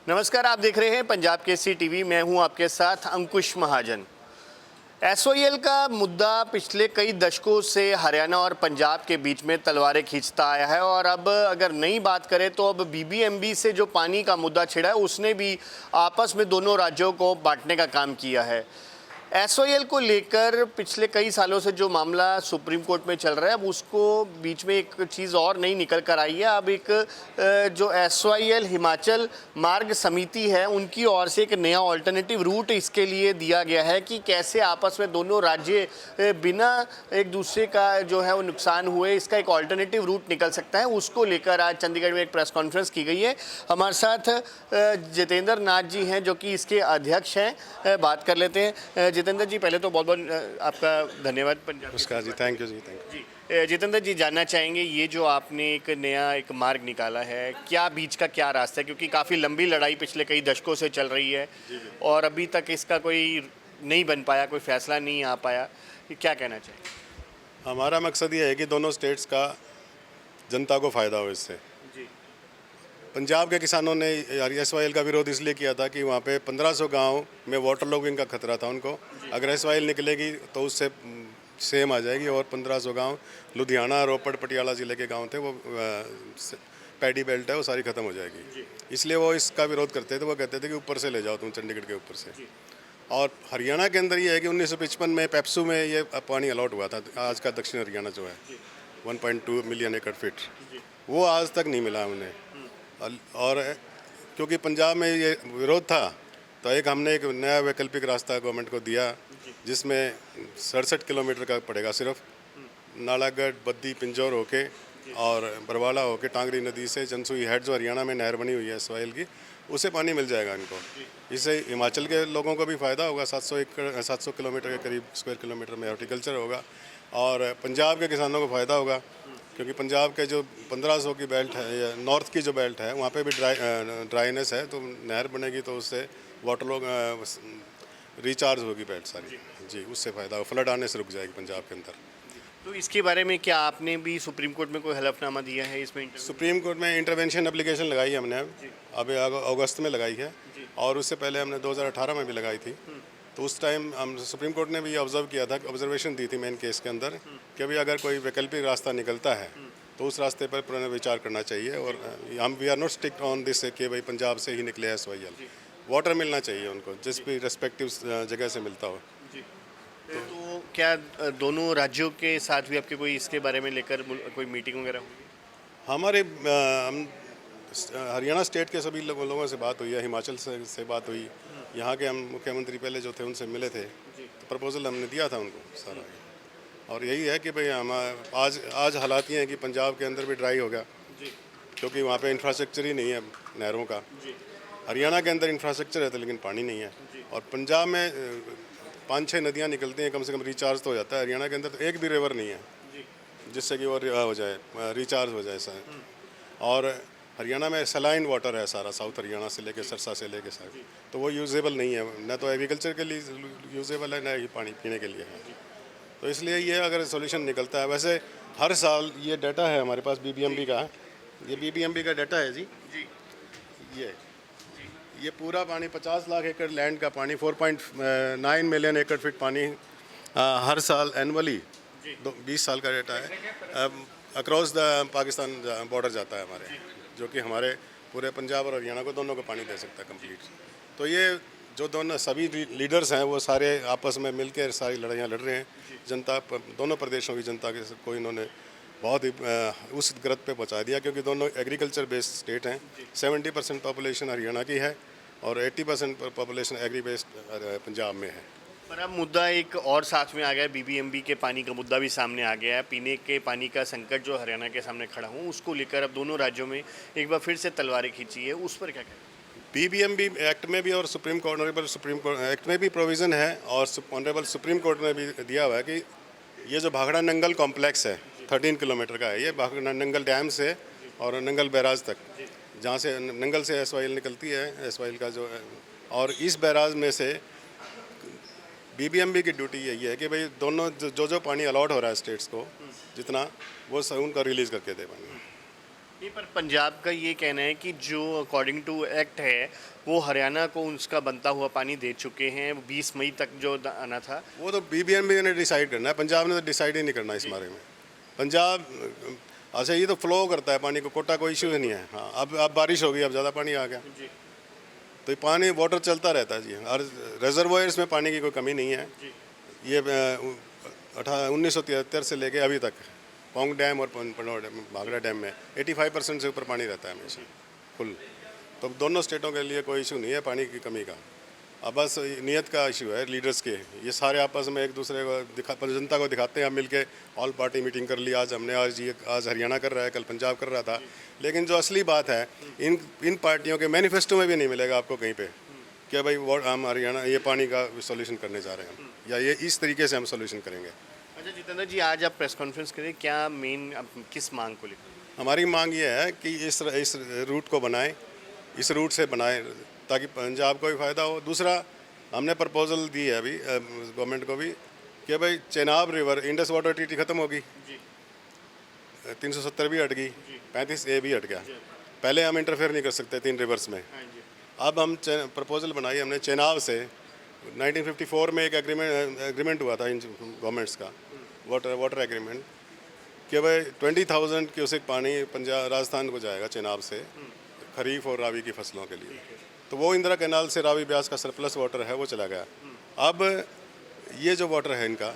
नमस्कार, आप देख रहे हैं पंजाब केसरी टीवी। मैं हूं आपके साथ अंकुश महाजन। एसवाईएल का मुद्दा पिछले कई दशकों से हरियाणा और पंजाब के बीच में तलवारें खींचता आया है और अब अगर नई बात करें तो अब बीबीएमबी से जो पानी का मुद्दा छिड़ा है उसने भी आपस में दोनों राज्यों को बांटने का काम किया है। एसवाईएल को लेकर पिछले कई सालों से जो मामला सुप्रीम कोर्ट में चल रहा है, अब उसको बीच में एक चीज़ और नई निकल कर आई है। अब एक जो एसवाईएल हिमाचल मार्ग समिति है उनकी ओर से एक नया ऑल्टरनेटिव रूट इसके लिए दिया गया है कि कैसे आपस में दोनों राज्य बिना एक दूसरे का जो है वो नुकसान हुए इसका एक ऑल्टरनेटिव रूट निकल सकता है। उसको लेकर आज चंडीगढ़ में एक प्रेस कॉन्फ्रेंस की गई है। हमारे साथ जितेंद्र नाथ जी हैं जो कि इसके अध्यक्ष हैं। बात कर लेते हैं। जितेंद्र जी, पहले तो बहुत बहुत आपका धन्यवाद। पंजाब नमस्कार जी, थैंक यू जी, थैंक जी। जितेंद्र जी, जानना चाहेंगे ये जो आपने एक नया एक मार्ग निकाला है, क्या बीच का क्या रास्ता है, क्योंकि काफ़ी लंबी लड़ाई पिछले कई दशकों से चल रही है और अभी तक इसका कोई नहीं बन पाया, कोई फैसला नहीं आ पाया, क्या कहना चाहिए? हमारा मकसद ये है कि दोनों स्टेट्स का जनता को फ़ायदा हो इससे। जी पंजाब के किसानों ने एसवाईएल का विरोध इसलिए किया था कि वहाँ पे 1500 गांव में वाटर लॉगिंग का खतरा था उनको। अगर एसवाईएल निकलेगी तो उससे सेम आ जाएगी और 1500 गांव लुधियाना, रोपड़, पटियाला ज़िले के गांव थे, वो पैडी बेल्ट है, वो सारी ख़त्म हो जाएगी। इसलिए वो इसका विरोध करते थे। वो कहते थे कि ऊपर से ले जाओ तुम, चंडीगढ़ के ऊपर से। और हरियाणा के अंदर ये है कि 1955 में पेप्सू में ये पानी अलॉट हुआ था। आज का दक्षिण हरियाणा जो है 1.2 मिलियन एकड़ फीट, वो आज तक नहीं मिला उन्हें। और क्योंकि पंजाब में ये विरोध था तो एक हमने एक नया वैकल्पिक रास्ता गवर्नमेंट को दिया जिसमें 67 किलोमीटर का पड़ेगा सिर्फ, नालागढ़, बद्दी, पिंजौर होके और बरवाला होके टांगरी नदी से जनसुई हेड जो हरियाणा में नहर बनी हुई है एसवाईएल की, उससे पानी मिल जाएगा इनको। इससे हिमाचल के लोगों को भी फ़ायदा होगा। 700 किलोमीटर के करीब स्क्वायर किलोमीटर में हॉर्टिकल्चर होगा और पंजाब के किसानों को फ़ायदा होगा क्योंकि पंजाब के जो 1500 की बेल्ट है या नॉर्थ की जो बेल्ट है वहाँ पे भी ड्राईनेस है, तो नहर बनेगी तो उससे वाटर लोग रिचार्ज होगी बेल्ट सारी जी, उससे फ़ायदा होगा। फ्लड आने से रुक जाएगी पंजाब के अंदर। तो इसके बारे में क्या आपने भी सुप्रीम कोर्ट में कोई हलफनामा दिया है इसमें? सुप्रीम कोर्ट में इंटरवेंशन एप्लीकेशन लगाई है हमने, अभी अगस्त में लगाई है और उससे पहले हमने 2018 में भी लगाई थी। तो उस टाइम हम सुप्रीम कोर्ट ने भी ऑब्जर्व किया था, ऑब्जर्वेशन दी थी मेन केस के अंदर कि अभी अगर कोई वैकल्पिक रास्ता निकलता है तो उस रास्ते पर पुनर्विचार करना चाहिए। और हम we are not stick on this कि भाई पंजाब से ही निकले एसवाईएल। वाटर मिलना चाहिए उनको जिस भी रेस्पेक्टिव जगह से मिलता हो। तो क्या दोनों राज्यों के साथ भी आपके कोई इसके बारे में लेकर कोई मीटिंग वगैरह हुई? हमारे हरियाणा स्टेट के सभी लोगों से बात हुई है, हिमाचल से बात हुई। यहाँ के हम मुख्यमंत्री पहले जो थे उनसे मिले थे, तो प्रपोजल हमने दिया था उनको सारा। और यही है कि भाई हम आज हालात ये हैं कि पंजाब के अंदर भी ड्राई हो गया क्योंकि वहाँ पे इंफ्रास्ट्रक्चर ही नहीं है नहरों का। हरियाणा के अंदर इंफ्रास्ट्रक्चर है तो लेकिन पानी नहीं है। और पंजाब में 5-6 नदियाँ निकलती हैं, कम से कम रिचार्ज तो हो जाता है। हरियाणा के अंदर तो एक भी रिवर नहीं है जिससे कि वो हो जाए, रिचार्ज हो जाए ऐसा। और हरियाणा में सलाइन वाटर है सारा, साउथ हरियाणा से लेके सरसा से लेके साइड, तो वो यूजेबल नहीं है, ना तो एग्रीकल्चर के लिए यूजेबल है, ना ही पानी पीने के लिए है। तो इसलिए ये अगर सॉल्यूशन निकलता है, वैसे हर साल ये डाटा है हमारे पास बीबीएमबी का, ये बीबीएमबी का डाटा है जी। ये पूरा पानी 50 लाख एकड़ लैंड का पानी, 4.9 मिलियन एकड़ फीट पानी हर साल एनुअली 20 साल का डाटा है अक्रॉस द पाकिस्तान बॉर्डर जाता है हमारे, जो कि हमारे पूरे पंजाब और हरियाणा को दोनों को पानी दे सकता है कंप्लीट। तो ये जो दोनों सभी लीडर्स हैं वो सारे आपस में मिलकर सारी लड़ाइयाँ लड़ रहे हैं। जनता, दोनों प्रदेशों की जनता के को इन्होंने बहुत ही उस गिरद पे पहुँचा दिया क्योंकि दोनों एग्रीकल्चर बेस्ड स्टेट हैं। 70% पॉपुलेशन हरियाणा की है और 80% पॉपुलेशन एग्री बेस्ड पंजाब में है। पर अब मुद्दा एक और साथ में आ गया है, बीबीएमबी के पानी का मुद्दा भी सामने आ गया है। पीने के पानी का संकट जो हरियाणा के सामने खड़ा हूँ, उसको लेकर अब दोनों राज्यों में एक बार फिर से तलवारें खींची है, उस पर क्या कहें? बीबीएमबी एक्ट में भी और सुप्रीम कोर्ट एक्ट में भी प्रोविज़न है और ऑनरेबल सुप्रीम कोर्ट ने भी दिया हुआ है कि ये जो भाखड़ा नंगल कॉम्प्लेक्स है 13 किलोमीटर का है, ये भाखड़ा नंगल डैम से और नंगल बैराज तक, जहाँ से नंगल से एसवाईएल निकलती है, एसवाईएल का जो है, और इस बैराज में से बीबीएमबी की ड्यूटी यही है कि भाई दोनों जो पानी अलॉट हो रहा है स्टेट्स को जितना, वो उनका रिलीज़ करके दे पाएंगे। नहीं, पर पंजाब का ये कहना है कि जो अकॉर्डिंग टू एक्ट है वो हरियाणा को उसका बनता हुआ पानी दे चुके हैं, 20 मई तक जो आना था। वो तो BBMP ने डिसाइड करना है, पंजाब ने तो डिसाइड ही नहीं करना इस बारे में। पंजाब अच्छा ये तो फ्लो करता है पानी को, कोटा कोई इशू नहीं है। हाँ अब बारिश होगी, अब ज़्यादा पानी आ गया जी तो ये पानी वाटर चलता रहता है जी। और रिजर्वायर्स में पानी की कोई कमी नहीं है। जी ये 1973 से लेके अभी तक पोंग डैम और भाखड़ा डैम में 85% से ऊपर पानी रहता है हमेशा फुल। तो दोनों स्टेटों के लिए कोई इशू नहीं है पानी की कमी का। अब बस नियत का इशू है लीडर्स के। ये सारे आपस में एक दूसरे को जनता को दिखाते हैं। अब मिलके ऑल पार्टी मीटिंग कर ली आज हमने, आज हरियाणा कर रहा है, कल पंजाब कर रहा था। लेकिन जो असली बात है इन पार्टियों के मैनिफेस्टो में भी नहीं मिलेगा आपको कहीं पे कि भाई हम हरियाणा ये पानी का सोल्यूशन करने जा रहे हैं या ये इस तरीके से हम सोल्यूशन करेंगे। अच्छा जितेंद्र जी, आज आप प्रेस कॉन्फ्रेंस करें, क्या मेन किस मांग को लेकर? हमारी मांग ये है कि इस रूट को बनाएं, इस रूट से बनाएं ताकि पंजाब को भी फ़ायदा हो। दूसरा हमने प्रपोजल दी है अभी गवर्नमेंट को भी कि भाई Chenab river Indus water treaty ख़त्म होगी, 370 भी हट गई, 35A भी हट गया। पहले हम इंटरफेयर नहीं कर सकते 3 रिवर्स में। अब हम प्रपोजल बनाई हमने चेनाब से। 1954 में एक एग्रीमेंट हुआ था इन गवर्नमेंट्स का, वाटर एग्रीमेंट कि भाई 20,000 क्यूसेक पानी पंजाब राजस्थान को जाएगा चेनाब से खरीफ और रावी की फसलों के लिए। तो वो इंदिरा कैनाल से रावी ब्यास का सरप्लस वाटर है वो चला गया। अब ये जो वाटर है इनका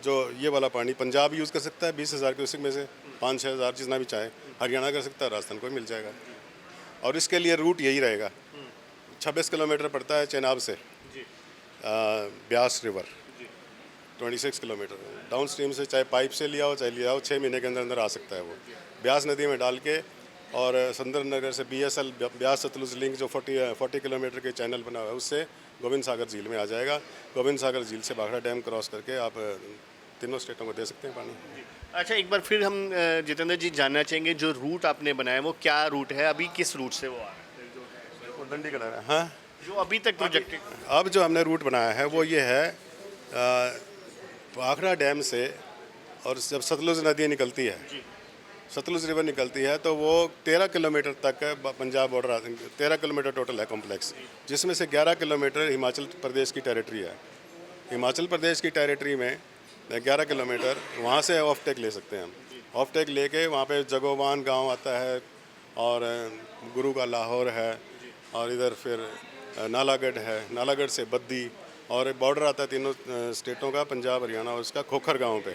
जो ये वाला पानी पंजाब यूज़ कर सकता है 20,000 क्यूसेक में से 5-6 हज़ार जितना भी चाहे, हरियाणा कर सकता है, राजस्थान को मिल जाएगा। और इसके लिए रूट यही रहेगा। 26 किलोमीटर पड़ता है चेनाब से Beas river, 26 kilometre down stream से, चाहे पाइप से लिया हो चाहे लिया हो, 6 महीने के अंदर अंदर आ सकता है वो ब्यास नदी में डाल के। और सुंदरनगर से BSL ब्यास सतलुज लिंक जो 40 किलोमीटर के चैनल बना हुआ है उससे गोविंद सागर झील में आ जाएगा। गोविंद सागर झील से भाखड़ा डैम क्रॉस करके आप तीनों स्टेटों को दे सकते हैं पानी। अच्छा एक बार फिर हम जितेंद्र जी जानना चाहेंगे, जो रूट आपने बनाया वो क्या रूट है, अभी किस रूट से वो आ रहा है? डंडी करा है हाँ। जो अभी तक प्रोजेक्टेड अब जो हमने रूट बनाया है वो ये है भाखड़ा डैम से, और जब सतलुज नदी निकलती है, सतलुज रिवर निकलती है तो वो 13 किलोमीटर तक पंजाब बॉर्डर, 13 किलोमीटर टोटल है कॉम्प्लेक्स, जिसमें से 11 किलोमीटर हिमाचल प्रदेश की टेरिटरी है। हिमाचल प्रदेश की टेरिटरी में 11 किलोमीटर वहाँ से ऑफ टेक ले सकते हैं हम। ऑफ टेक लेके वहाँ पे जगोवान गांव आता है और गुरु का लाहौर है और इधर फिर नालागढ़ है, नालागढ़ से बद्दी, और बॉर्डर आता है तीनों स्टेटों का, पंजाब हरियाणा, और उसका खोखर गांव पे,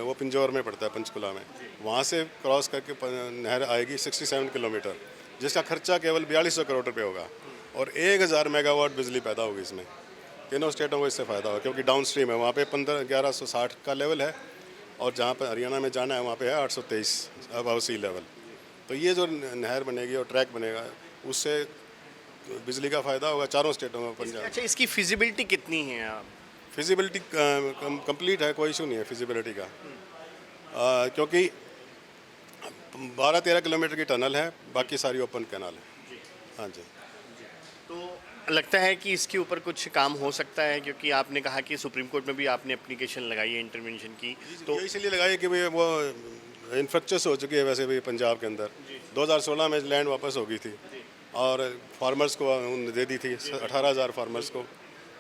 वो पिंजौर में पड़ता है पंचकुला में। वहाँ से क्रॉस करके नहर आएगी 67 किलोमीटर, जिसका खर्चा केवल 4200 करोड़ रुपये होगा और 1000 मेगावाट बिजली पैदा होगी इसमें। तीनों स्टेटों को इससे फ़ायदा होगा क्योंकि डाउन स्ट्रीम है, वहाँ पे 1160 का लेवल है और जहाँ पर हरियाणा में जाना है वहाँ पे है 823 अबव सी लेवल। तो ये जो नहर बनेगी और ट्रैक बनेगा उससे बिजली का फ़ायदा होगा चारों स्टेटों में पंजाब। अच्छा इसकी फिजिबिलिटी कितनी है? फिजिबिलिटी कंप्लीट है, कोई इशू नहीं है फिजिबिलिटी का, क्योंकि 12-13 किलोमीटर की टनल है, बाकी सारी ओपन कैनाल है। हाँ जी। तो लगता है कि इसके ऊपर कुछ काम हो सकता है, क्योंकि आपने कहा कि सुप्रीम कोर्ट में भी आपने एप्लीकेशन लगाई है इंटरवेंशन की, तो ये इसलिए लगाई कि भाई वो इंफ्रास्ट्रक्चर हो चुकी है वैसे भी पंजाब के अंदर। 2016 में लैंड वापस हो गई थी और फार्मर्स को दे दी थी 18,000 फार्मर्स को।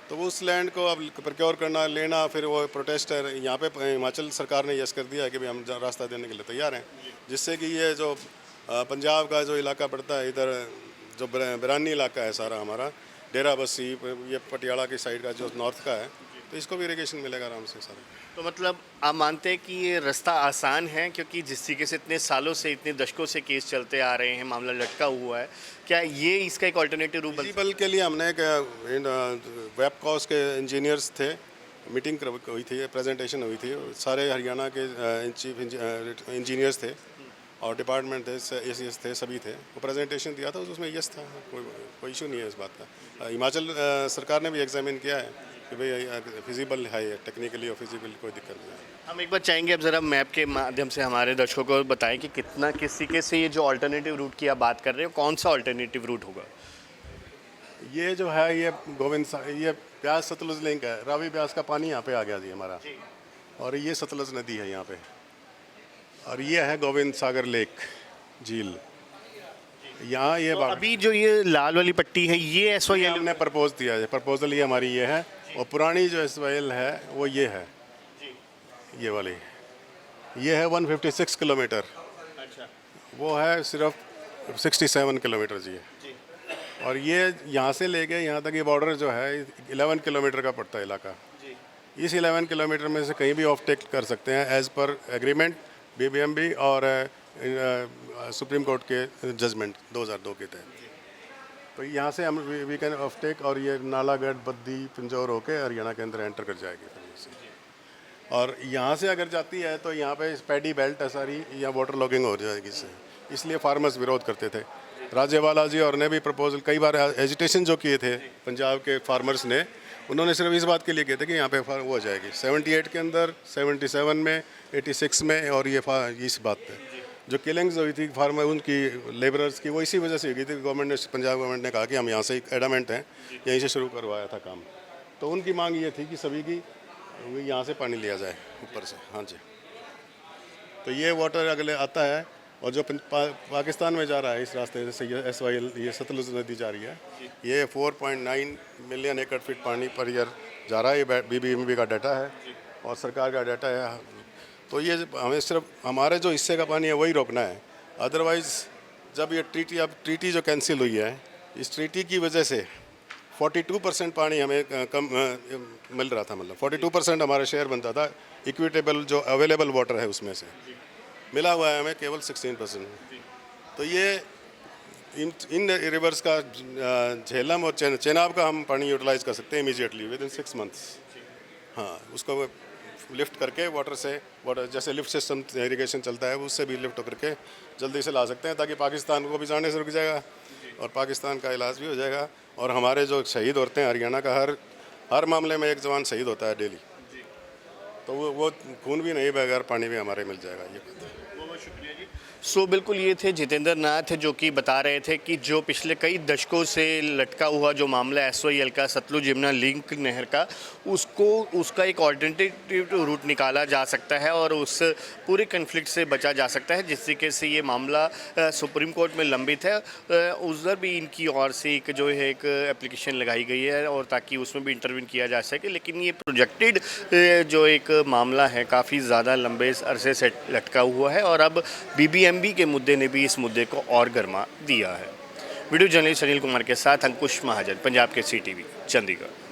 तो उस लैंड को अब प्रोक्योर करना, लेना, फिर वो प्रोटेस्टर यहाँ पे हिमाचल सरकार ने यस कर दिया है कि भाई हम रास्ता देने के लिए तैयार हैं, जिससे कि ये जो पंजाब का जो इलाका पड़ता है, इधर जो बिरानी इलाका है सारा हमारा, डेरा बस्सी, ये पटियाला की साइड का जो नॉर्थ का है, तो इसको भी इरीगेशन मिलेगा आराम से सारा। तो मतलब आप मानते हैं कि ये रास्ता आसान है, क्योंकि जिस तरीके से इतने सालों से, इतने दशकों से केस चलते आ रहे हैं, मामला लटका हुआ है, क्या ये इसका एक अल्टरनेटिव रूप विजिबल के लिए हमने एक वेबकॉस के इंजीनियर्स थे, मीटिंग हुई थी, प्रेजेंटेशन हुई थी, सारे हरियाणा के चीफ इंजीनियर्स थे और डिपार्टमेंट थे, एसीएस थे, सभी थे। वो प्रेजेंटेशन दिया था, उसमें यस था, कोई इशू नहीं है इस बात का। हिमाचल सरकार ने भी एग्जामिन किया है कि भाई फिजिबल है, ये टेक्निकली और फिजिबल कोई दिक्कत नहीं है। हम एक बार चाहेंगे अब ज़रा मैप के माध्यम से हमारे दर्शकों को बताएं कि कितना किस तरीके से ये जो अल्टरनेटिव रूट की आप बात कर रहे हो, कौन सा अल्टरनेटिव रूट होगा? ये जो है ये ये ब्यास सतलुज लिंक है, रावी ब्यास का पानी यहाँ पे आ गया जी हमारा, और ये सतलुज नदी है यहाँ पे, और ये है गोविंद सागर लेक। झील। यहाँ ये तो अभी जो ये लाल वाली पट्टी है ये एसवाईएल हमने प्रपोज दिया है, प्रपोजल ये हमारी ये है, और पुरानी जो एसवाईएल है वो ये है, ये वाली, ये है 156 किलोमीटर, अच्छा वो है सिर्फ 67 किलोमीटर जी। और ये यहाँ से लेके यहाँ तक ये बॉर्डर जो है 11 किलोमीटर का पड़ता है इलाका। इस 11 किलोमीटर में से कहीं भी ऑफ टेक कर सकते हैं एज़ पर एग्रीमेंट बीबीएमबी और सुप्रीम कोर्ट के जजमेंट 2002 के तहत। तो यहाँ से हम वी कैन ऑफ टेक, और ये नालागढ़, बद्दी, पिंजौर होके हरियाणा के अंदर एंटर कर जाएगी फिर से। और यहाँ से अगर जाती है तो यहाँ पे पैडी बेल्ट है सारी, या वाटर लॉगिंग हो जाएगी इससे, इसलिए फार्मर्स विरोध करते थे। राज्यपाल जी और ने भी प्रपोजल कई बार एजिटेशन जो किए थे पंजाब के फार्मर्स ने, उन्होंने सिर्फ इस बात के लिए किए थे कि यहाँ पे वो हो जाएगी 78 के अंदर, 77 में, 86 में, और ये इस बात पे जो किलिंग्स हुई थी फार्मर उनकी लेबरर्स की, वो इसी वजह से हुई थी। गवर्नमेंट ने, पंजाब गवर्नमेंट ने कहा कि हम यहाँ से एडामेंट हैं, यहीं से शुरू करवाया था काम। तो उनकी मांग ये थी कि सभी की यहाँ से पानी लिया जाए ऊपर से। हाँ जी, तो ये वाटर अगले आता है, और जो पाकिस्तान में जा रहा है इस रास्ते से एसवाईएल, ये सतलुज नदी जा रही है, ये 4.9 मिलियन एकड़ फीट पानी पर ईयर जा रहा है। ये बीबीएमबी का डाटा है और सरकार का डाटा है। तो ये हमें सिर्फ हमारे जो हिस्से का पानी है वही रोकना है। अदरवाइज़ जब ये ट्रीटी, अब ट्रीटी जो कैंसिल हुई है, इस ट्रीटी की वजह से 42% पानी हमें कम मिल रहा था, मतलब 42% हमारा शेयर बनता था, इक्विटेबल जो अवेलेबल वाटर है उसमें से मिला हुआ है हमें केवल 16%। तो ये इन रिवर्स का झेलम और चेनाब का हम पानी यूटिलाइज कर सकते हैं इमीडिएटली विद इन 6 मंथ्स। हाँ, उसको लिफ्ट करके वाटर से, वाटर जैसे लिफ्ट सिस्टम इरिगेशन चलता है उससे भी लिफ्ट करके जल्दी से ला सकते हैं, ताकि पाकिस्तान को भी जाने से रुक जाएगा और पाकिस्तान का इलाज भी हो जाएगा। और हमारे जो शहीद होते हैं हरियाणा का, हर मामले में एक जवान शहीद होता है डेली, तो वो खून भी नहीं बगैर पानी भी हमारे मिल जाएगा। ये बहुत शुक्रिया जी। सो बिल्कुल ये थे जितेंद्र नाथ, जो कि बता रहे थे कि जो पिछले कई दशकों से लटका हुआ जो मामला एसवाईएल का, सतलुज यमुना लिंक नहर का, उसका एक ऑल्टरनेटिव रूट निकाला जा सकता है और उस पूरे कन्फ्लिक्ट से बचा जा सकता है, जिस तरीके से ये मामला सुप्रीम कोर्ट में लंबित है। उधर भी इनकी ओर से एक जो है एक एप्लीकेशन लगाई गई है, और ताकि उसमें भी इंटरवीन किया जा सके। लेकिन ये प्रोजेक्टेड जो एक मामला है काफ़ी ज़्यादा लंबे अरसे से लटका हुआ है, और अब बीबीएमबी के मुद्दे ने भी इस मुद्दे को और गर्मा दिया है। वीडियो जर्नलिस्ट अनिल कुमार के साथ अंकुश महाजन, पंजाब केसरी टीवी, चंडीगढ़।